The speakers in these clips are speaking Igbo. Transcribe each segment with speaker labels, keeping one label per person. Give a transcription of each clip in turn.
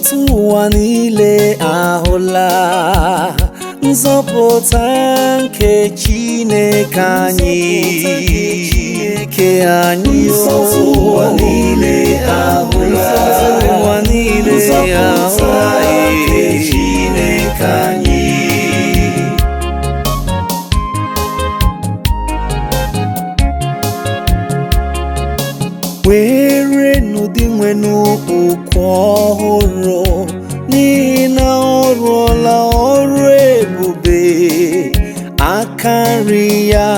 Speaker 1: nsọtụ ụwa niile ahụla nzọpụta nke Chineke anyị.
Speaker 2: Nsọtụ ụwa niile ahụla nzọpụta nke Chineke anyị.
Speaker 1: Werenụ dị nwenụ okwu ọhụrụ, n'ihi na ọ rụọla ọrụ ebube. Aka nri ya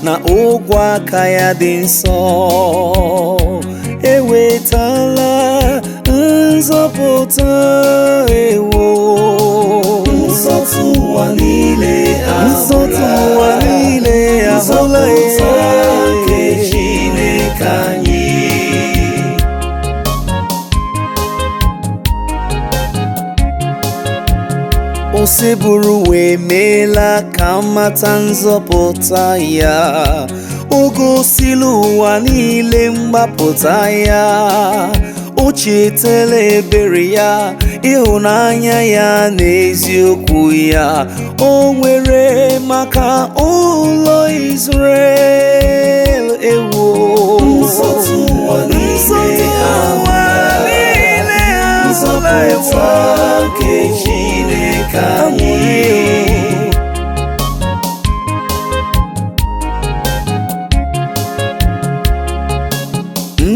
Speaker 1: na ogwe aka ya dị nsọ ewetala nzọpụta ewo.
Speaker 2: Nsọtụ ụwa niile
Speaker 1: ahụla
Speaker 2: nzọpụta nke Chineke anyị.
Speaker 1: Oseburu wee meela ka mata nzọpụta ya. O gosila ụwa niile mgbapụta ya. O chetala ebere ya, ịhụnanya ya na eziokwu ya o nwere maka ụlọ Izrel ewo.
Speaker 2: Nsọtụ ụwa niile ahụla nzọpụta nke Chineke anyị.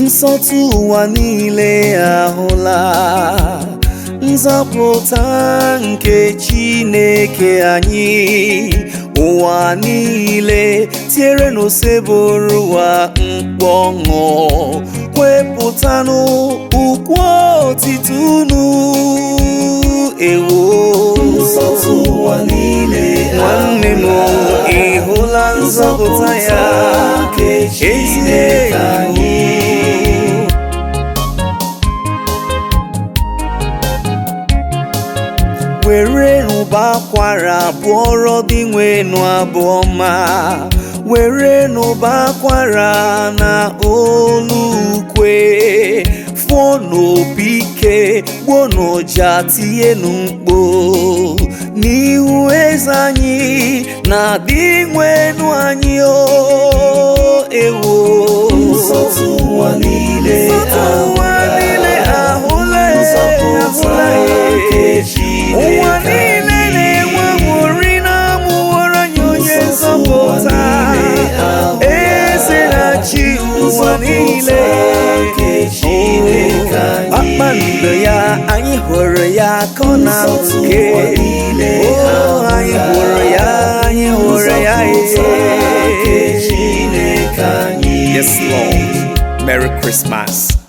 Speaker 1: Nsọtụ ụwa niile ahụla nzọpụta nke Chineke anyị. Ụwa niile tiere n'oseburu ụwa mkpu ọṅụ, kwepụtanụ ukwu otito unu ewo.
Speaker 2: Nsọtụ ụwa niile
Speaker 1: nwanne m, ị hụla nzọpụta ya
Speaker 2: nke Chineke anyị.
Speaker 1: Were ụba akwara bụọrọ dị nwenụ abụọ ma. Were n'ụba akwara na olu ukwe, fụọ n'opi ike, gbuo n'ụja, tienụ mkpu n'ihu eze anyị na dị nwenụ anyị o ewo.
Speaker 2: Nsọtụ ụwa niile
Speaker 1: ahụla
Speaker 2: nzọpụta nke Chineke
Speaker 1: ụwa niile na-enwe aṅụrị na amụwara anyị onye nzọpụta. Eze na-achị ụwa niile
Speaker 2: nke Chineke anyị.
Speaker 1: Kpakpando ya anyị hụrụ ya ka ọ na-amụke. Anyị hụrụ ya, anyị hụrụ ya.
Speaker 2: Chineke anyị.
Speaker 1: Yes, Lord. Merry Christmas.